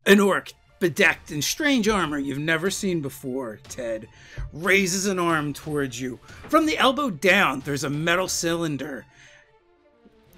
An orc, bedecked in strange armor you've never seen before, Ted, raises an arm towards you. From the elbow down, there's a metal cylinder.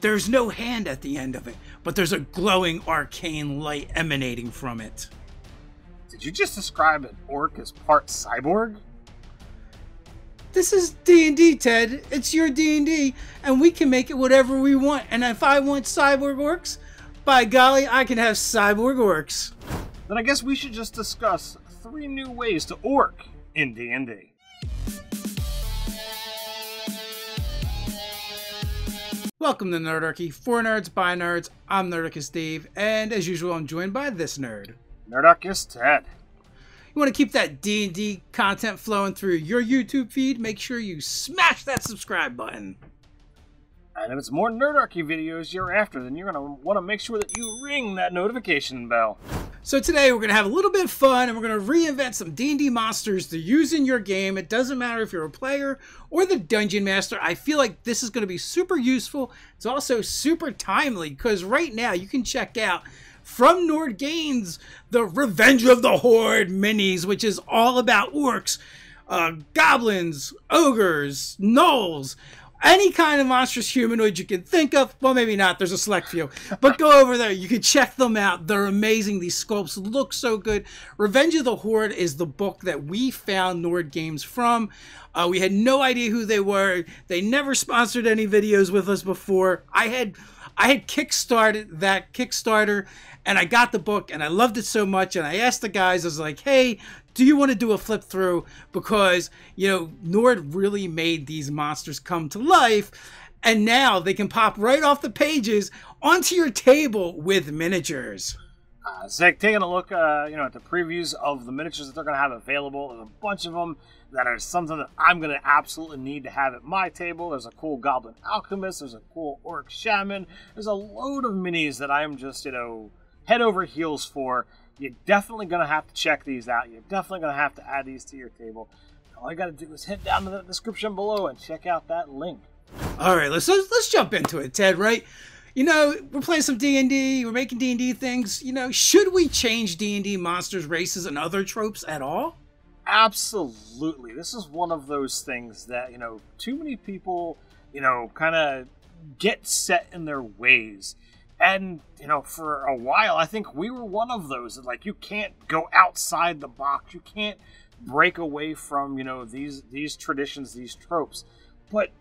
There's no hand at the end of it, but there's a glowing arcane light emanating from it. Did you just describe an orc as part cyborg? This is D&D, Ted. It's your D&D, and we can make it whatever we want. And if I want cyborg orcs, by golly, I can have cyborg orcs. Then I guess we should just discuss 3 new ways to orc in D&D. Welcome to Nerdarchy, for nerds, by nerds. I'm Nerdarchy Steve, and as usual, I'm joined by this nerd. Nerdarchy Ted. You want to keep that D&D content flowing through your YouTube feed? Make sure you smash that subscribe button. And if it's more Nerdarchy videos you're after, then you're going to want to make sure that you ring that notification bell. So today we're going to have a little bit of fun, and we're going to reinvent some D&D monsters to use in your game. It doesn't matter if you're a player or the dungeon master. I feel like this is going to be super useful. It's also super timely, because right now you can check out from Nord Games the Revenge of the Horde minis, which is all about orcs, goblins, ogres, gnolls, any kind of monstrous humanoid you can think of. Well, maybe not. There's a select few. But go over there. You can check them out. They're amazing. These sculpts look so good. Revenge of the Horde is the book that we found Nord Games from. We had no idea who they were. They never sponsored any videos with us before. I had kickstarted that Kickstarter, and I got the book, and I loved it so much, and I asked the guys, I was like, hey, do you want to do a flip through? Because, you know, Nord really made these monsters come to life, and now they can pop right off the pages onto your table with miniatures. So taking a look, at the previews of the miniatures that they're going to have available. There's a bunch of them that are something that I'm going to absolutely need to have at my table. There's a cool Goblin Alchemist. There's a cool Orc Shaman. There's a load of minis that I am just, head over heels for. You're definitely going to have to check these out. You're definitely going to have to add these to your table. All you got to do is head down to the description below and check out that link. All right, let's jump into it, Ted, right? You know, we're playing some D&D, we're making D&D things. You know, should we change D&D monsters, races, and other tropes at all? Absolutely. This is one of those things that, too many people, kind of get set in their ways. And, for a while, I think we were one of those. Like, you can't go outside the box. You can't break away from, these traditions, these tropes. But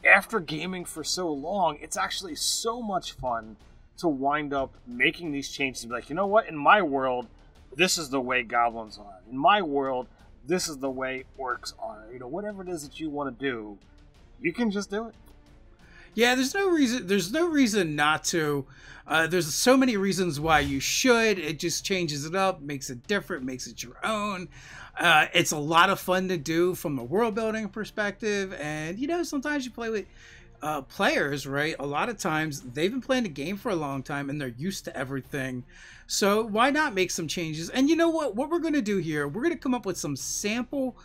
after gaming for so long, it's actually so much fun to wind up making these changes and be like, you know what? In my world, this is the way goblins are. In my world, this is the way orcs are. Whatever it is that you want to do, you can just do it. Yeah, there's no reason not to. There's so many reasons why you should. It just changes it up, makes it different, makes it your own. It's a lot of fun to do from a world building perspective. And, sometimes you play with players, right? A lot of times they've been playing the game for a long time and they're used to everything. So why not make some changes? And you know what? What we're going to do here, we're going to come up with some sample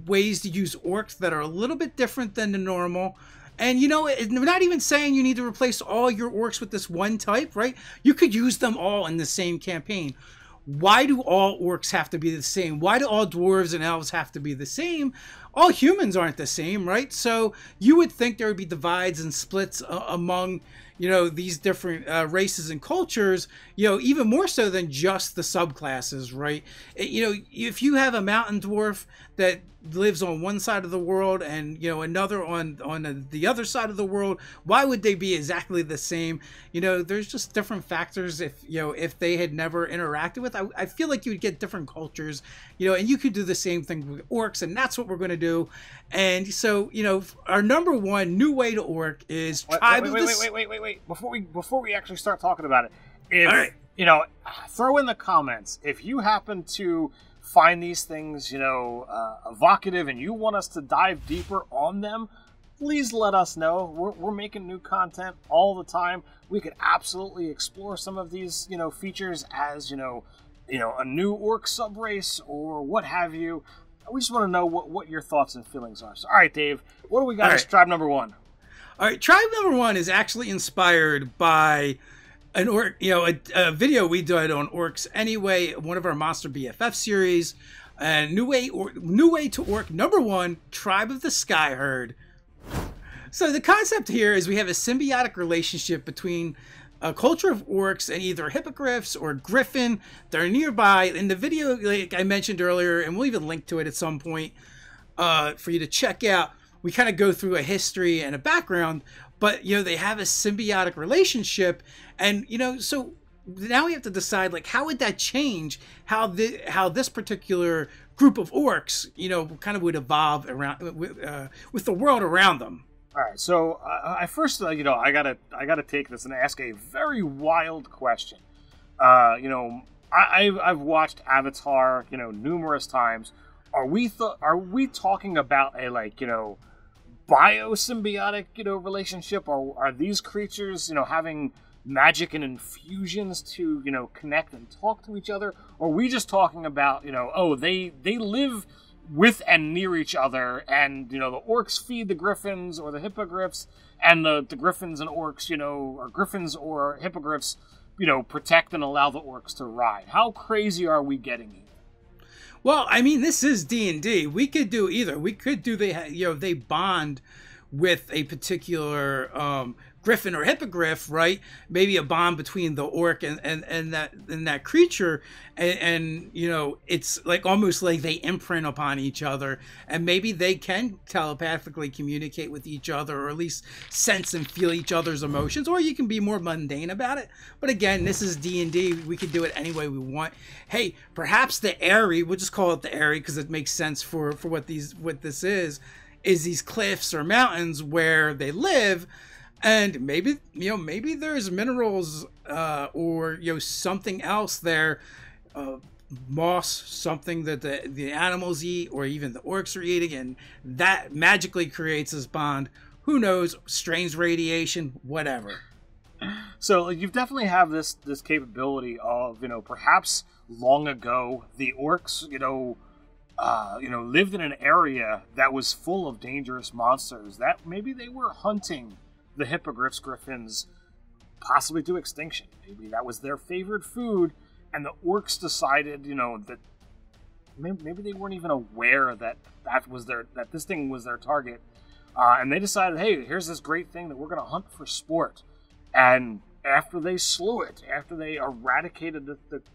ways to use orcs that are a little bit different than the normal. And we're not even saying you need to replace all your orcs with this one type, right? You could use them all in the same campaign. Why do all orcs have to be the same? Why do all dwarves and elves have to be the same? All humans aren't the same, right? So you would think there would be divides and splits among, these different races and cultures, even more so than just the subclasses, right? If you have a mountain dwarf that lives on one side of the world and, another on the other side of the world, why would they be exactly the same? There's just different factors. If they had never interacted with, I feel like you would get different cultures, and you could do the same thing with orcs, and that's what we're going to do. And so, our number one new way to orc is wait. Before we actually start talking about it, all right. Throw in the comments if you happen to find these things, evocative, and you want us to dive deeper on them. Please let us know. We're making new content all the time. We could absolutely explore some of these, features as, a new orc subrace or what have you. We just want to know what your thoughts and feelings are. So, all right, Dave, what do we got as tribe number one? All right, tribe number one is actually inspired by an orc, you know, a video we did on orcs anyway, one of our Monster BFF series, and new way to orc #1, Tribe of the Sky Herd. So the concept here is we have a symbiotic relationship between a culture of orcs and either hippogriffs or griffin. They're nearby. In the video, like I mentioned earlier, and we'll even link to it at some point for you to check out, we kind of go through a history and a background, but, you know, they have a symbiotic relationship. And, you know, so now we have to decide, like, how would that change how this particular group of orcs, you know, kind of would evolve around with the world around them. All right, so I first, you know, I gotta take this and ask a very wild question. You know, I've watched Avatar, you know, numerous times. Are we talking about a, like, you know, biosymbiotic, you know, relationship, or are these creatures, you know, having magic and infusions to, you know, connect and talk to each other? Or are we just talking about, you know, oh, they live with and near each other, and, you know, the orcs feed the griffins or the hippogriffs, and the griffins and orcs, you know, or griffins or hippogriffs, you know, protect and allow the orcs to ride? How crazy are we getting here? Well, I mean, this is D&D. We could do either. We could do they bond with a particular griffin or hippogriff, right? Maybe a bond between the orc and that creature, and you know, it's like almost like they imprint upon each other, and maybe they can telepathically communicate with each other, or at least sense and feel each other's emotions. Or you can be more mundane about it. But again, this is D&D. We can do it any way we want. Hey, perhaps the Eyrie, we'll just call it the Eyrie because it makes sense for what this is these cliffs or mountains where they live. And maybe, you know, maybe there's minerals or, you know, something else there, moss, something that the animals eat, or even the orcs are eating, and that magically creates this bond. Who knows? Strange radiation, whatever. So you definitely have this capability of, you know, perhaps long ago the orcs, you know, lived in an area that was full of dangerous monsters, that maybe they were hunting the hippogriffs, griffins, possibly to extinction. Maybe that was their favorite food, and the orcs decided, you know, that maybe they weren't even aware that this thing was their target, and they decided, hey, here's this great thing that we're going to hunt for sport. And after they slew it, after they eradicated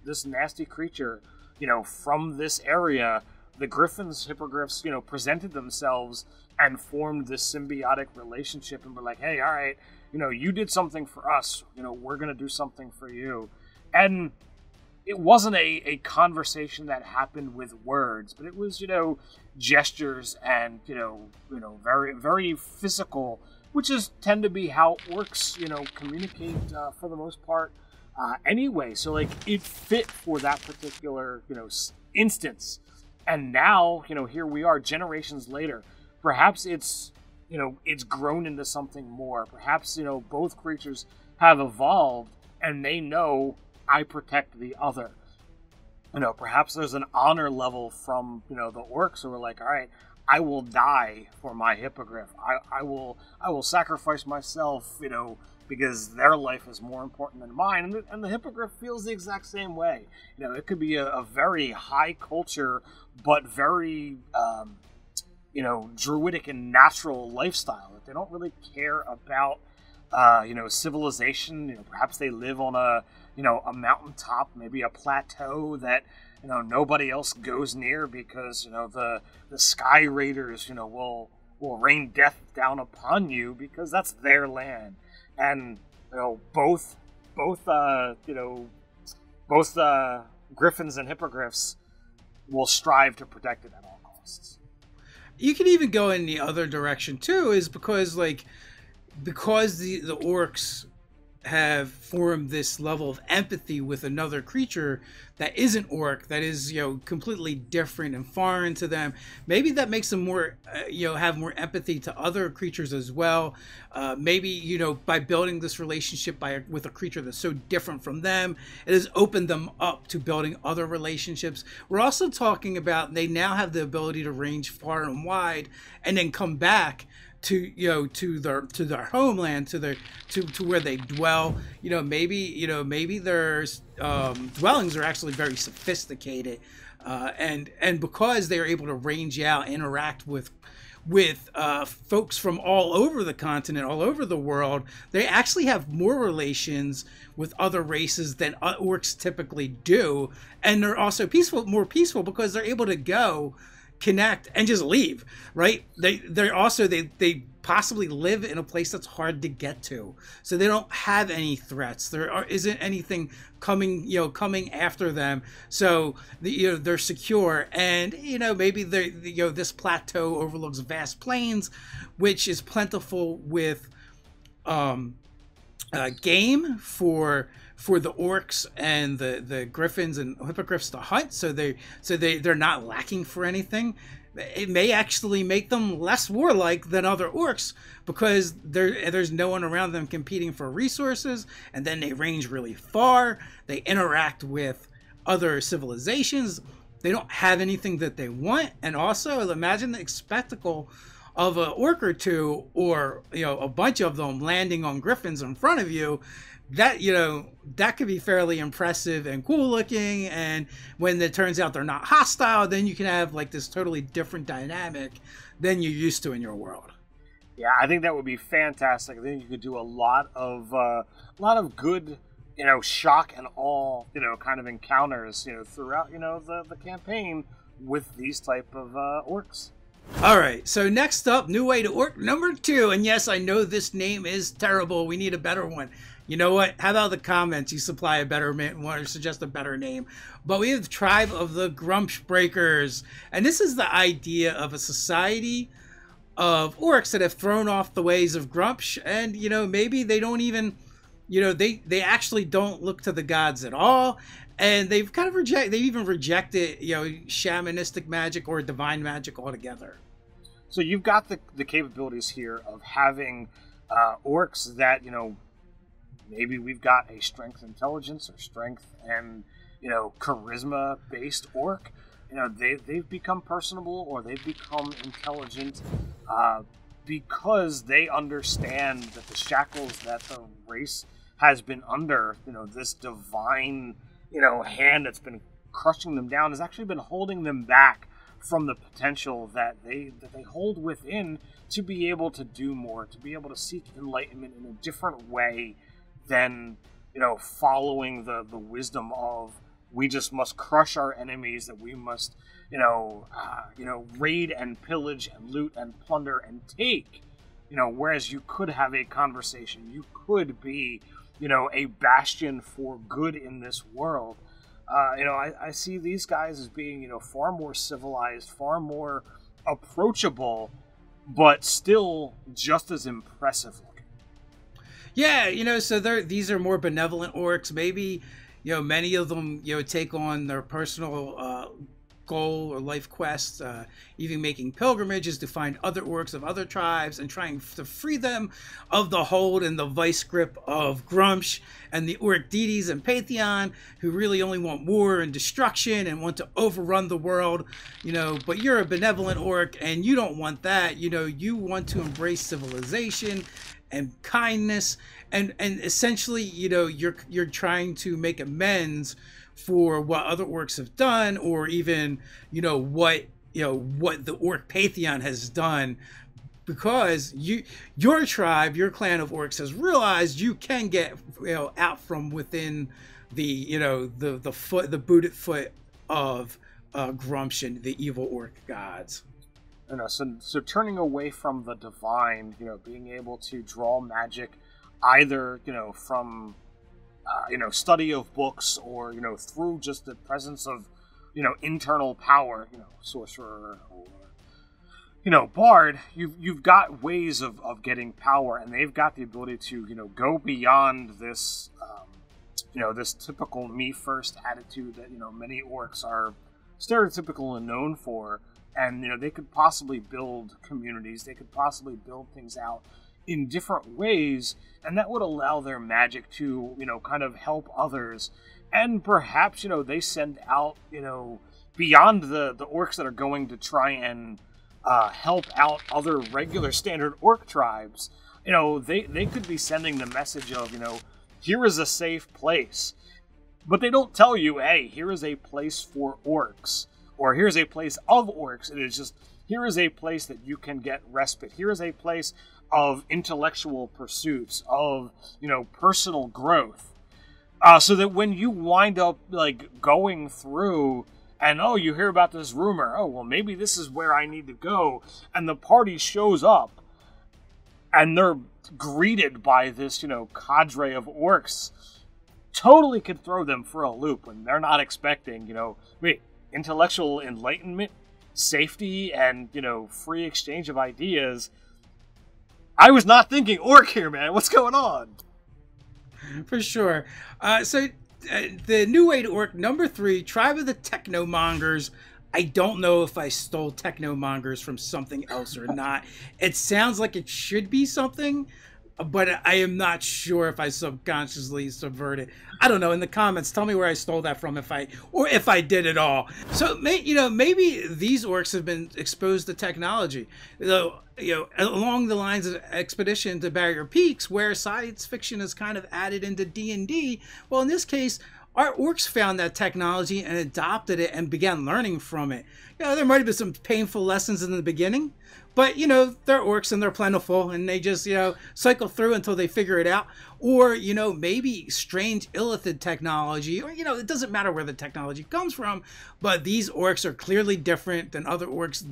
this nasty creature, you know, from this area, the griffins, hippogriffs, you know, presented themselves and formed this symbiotic relationship, and were like, hey, all right, you know, you did something for us, you know, we're going to do something for you. And it wasn't a conversation that happened with words, but it was, you know, gestures and, you know, very, very physical, which tend to be how orcs, you know, communicate for the most part anyway. So, like, it fit for that particular, you know, instance. And now, you know, here we are generations later. Perhaps it's, you know, it's grown into something more. Perhaps, you know, both creatures have evolved and they know I protect the other. You know, perhaps there's an honor level from, you know, the orcs who are like, all right, I will die for my hippogriff. I will sacrifice myself, you know, because their life is more important than mine. And the hippogriff feels the exact same way. You know, it could be a very high culture, but very, you know, druidic and natural lifestyle. They don't really care about, you know, civilization. You know, perhaps they live on a mountaintop, maybe a plateau that, you know, nobody else goes near because, you know, the Sky Raiders, you know, will rain death down upon you because that's their land. And, you know, both griffins and hippogriffs will strive to protect it at all costs. You can even go in the other direction too, is because the orcs have formed this level of empathy with another creature that isn't orc, that is, you know, completely different and foreign to them. Maybe that makes them more, you know, have more empathy to other creatures as well. Maybe, you know, by building this relationship with a creature that's so different from them, it has opened them up to building other relationships. We're also talking about they now have the ability to range far and wide and then come back to to their homeland, to where they dwell. Maybe their dwellings are actually very sophisticated, and because they're able to range out, interact with folks from all over the continent, all over the world, they actually have more relations with other races than orcs typically do, and they're also more peaceful because they're able to go, connect, and just leave. Right? They possibly live in a place that's hard to get to, so they don't have any threats. There isn't anything coming after them, so they're secure. And maybe this plateau overlooks vast plains, which is plentiful with game for the orcs and the griffins and hippogriffs to hunt, so they're not lacking for anything. It may actually make them less warlike than other orcs because there's no one around them competing for resources, and then they range really far. They interact with other civilizations. They don't have anything that they want, and also imagine the spectacle of an orc or two, or a bunch of them landing on griffins in front of you. That could be fairly impressive and cool looking, and when it turns out they're not hostile, then you can have like this totally different dynamic than you're used to in your world. Yeah, I think that would be fantastic. I think you could do a lot of good, shock and awe, kind of encounters, throughout, the campaign with these type of orcs. All right, so next up, New Way to Orc number 2, and yes, I know this name is terrible. We need a better one. You know what? How about the comments? You supply a better one or suggest a better name. But we have the Tribe of the Grumsh Breakers, and this is the idea of a society of orcs that have thrown off the ways of Grumsh, and maybe they don't even, they actually don't look to the gods at all. And they've kind of rejected, shamanistic magic or divine magic altogether. So you've got the capabilities here of having orcs that, maybe we've got a strength intelligence or strength and, charisma based orc. They've become personable, or they've become intelligent because they understand that the shackles that the race has been under, this divine hand that's been crushing them down, has actually been holding them back from the potential that they hold within to be able to do more, to be able to seek enlightenment in a different way than following the wisdom of, we just must crush our enemies, that we must raid and pillage and loot and plunder and take. Whereas you could have a conversation, you could be a bastion for good in this world. I see these guys as being, far more civilized, far more approachable, but still just as impressive looking. Yeah, so these are more benevolent orcs. Maybe, many of them, take on their personal goal or life quest, even making pilgrimages to find other orcs of other tribes and trying to free them of the hold and the vice grip of Grumsh and the orc deities and Pantheon, who really only want war and destruction and want to overrun the world. But you're a benevolent orc and you don't want that. You want to embrace civilization and kindness, and essentially, you're trying to make amends for what other orcs have done, or even what the orc Pantheon has done, because your tribe, your clan of orcs, has realized you can get out from within the the booted foot of Grumsh and the evil orc gods. So turning away from the divine, being able to draw magic either from study of books, or through just the presence of internal power, sorcerer or bard. You've got ways of getting power, and they've got the ability to go beyond this this typical me first attitude that many orcs are stereotypical and known for. And they could possibly build communities, they could possibly build things out in different ways, and that would allow their magic to kind of help others. And perhaps they send out beyond the orcs that are going to try and help out other regular standard orc tribes, they could be sending the message of, here is a safe place. But they don't tell you, hey, here is a place for orcs, or here's a place of orcs. It is just, here is a place that you can get respite. Here is a place of intellectual pursuits, of, personal growth. So that when you wind up, going through, and, you hear about this rumor, well, maybe this is where I need to go, and the party shows up, and they're greeted by this, cadre of orcs, totally could throw them for a loop when they're not expecting, intellectual enlightenment, safety, and, free exchange of ideas. I was not thinking orc here, man. What's going on? For sure. The New Age Orc number 3, Tribe of the Technomongers. I don't know if I stole Technomongers from something else or not. It sounds like it should be something, but I am not sure if I subconsciously subverted. I don't know. In the comments, tell me where I stole that from, if I did at all. So, maybe these orcs have been exposed to technology. Along the lines of Expedition to Barrier Peaks, where science fiction is kind of added into D&D. Well, in this case, our orcs found that technology and adopted it and began learning from it. There might have been some painful lessons in the beginning, but, they're orcs and they're plentiful, and they just, cycle through until they figure it out. Or, maybe strange illithid technology, or, it doesn't matter where the technology comes from, but these orcs are clearly different than other orcs.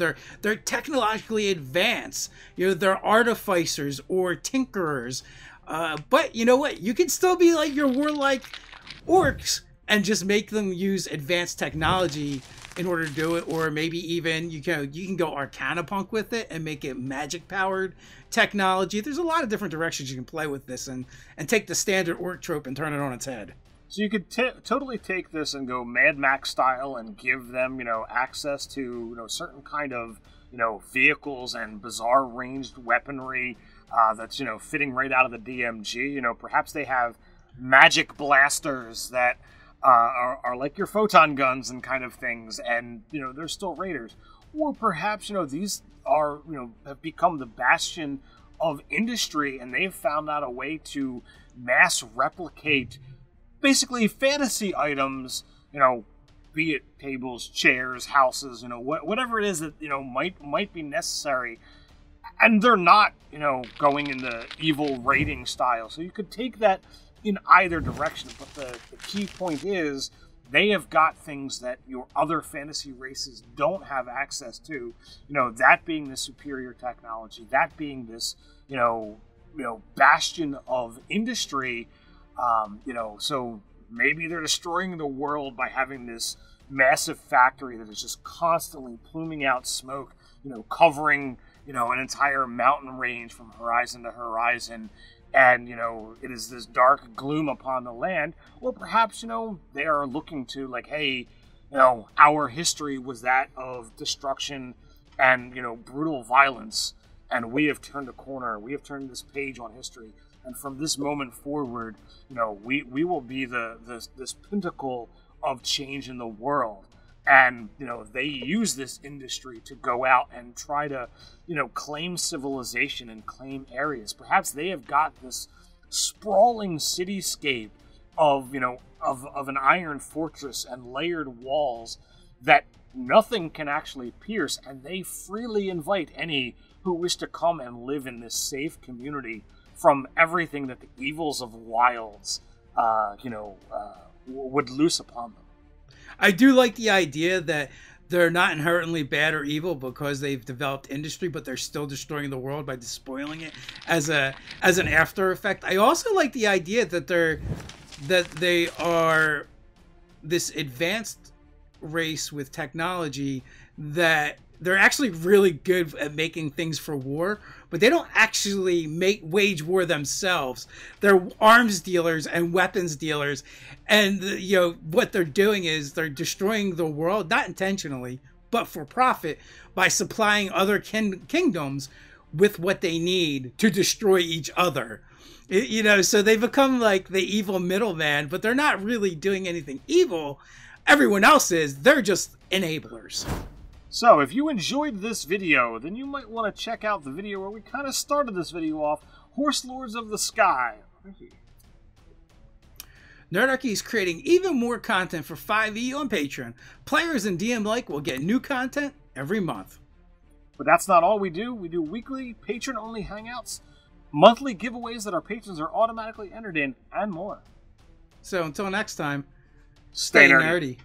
They're technologically advanced. They're artificers or tinkerers. But you know what? You can still be like your warlike orcs and just make them use advanced technology in order to do it, or maybe even you can go Arcana Punk with it and make it magic powered technology. There's a lot of different directions you can play with this and take the standard orc trope and turn it on its head. So you could totally take this and go Mad Max style and give them access to certain kind of vehicles and bizarre ranged weaponry that's fitting right out of the DMG. Perhaps they have magic blasters that are like your photon guns and kind of things, and they're still raiders. Or perhaps these are have become the bastion of industry, and they've found out a way to mass replicate basically fantasy items, be it tables, chairs, houses, whatever it is that might be necessary. And they're not going in the evil raiding style, so you could take that in either direction, but the key point is they have got things that your other fantasy races don't have access to. That being the superior technology, that being this bastion of industry. So maybe they're destroying the world by having this massive factory that is just constantly pluming out smoke, covering an entire mountain range from horizon to horizon. And, it is this dark gloom upon the land. Or perhaps, they are looking to, hey, our history was that of destruction and, brutal violence. And we have turned a corner. We have turned this page on history. And from this moment forward, we will be this pinnacle of change in the world. And, they use this industry to go out and try to, claim civilization and claim areas. Perhaps they have got this sprawling cityscape of, of an iron fortress and layered walls that nothing can actually pierce. And they freely invite any who wish to come and live in this safe community from everything that the evils of wilds, would loose upon them. I do like the idea that they're not inherently bad or evil because they've developed industry, but they're still destroying the world by despoiling it as an after effect. I also like the idea that they are this advanced race with technology that they're actually really good at making things for war, but they don't actually wage war themselves. They're arms dealers and weapons dealers, and what they're doing is they're destroying the world, not intentionally, but for profit, by supplying other kingdoms with what they need to destroy each other. So they become like the evil middleman, but they're not really doing anything evil. Everyone else is. They're just enablers. So, if you enjoyed this video, then you might want to check out the video where we kind of started this video off, Horse Lords of the Sky. Nerdarchy is creating even more content for 5e on Patreon. Players and DM alike will get new content every month. But that's not all we do. We do weekly, patron-only hangouts, monthly giveaways that our patrons are automatically entered in, and more. So until next time, stay nerdy. nerdy.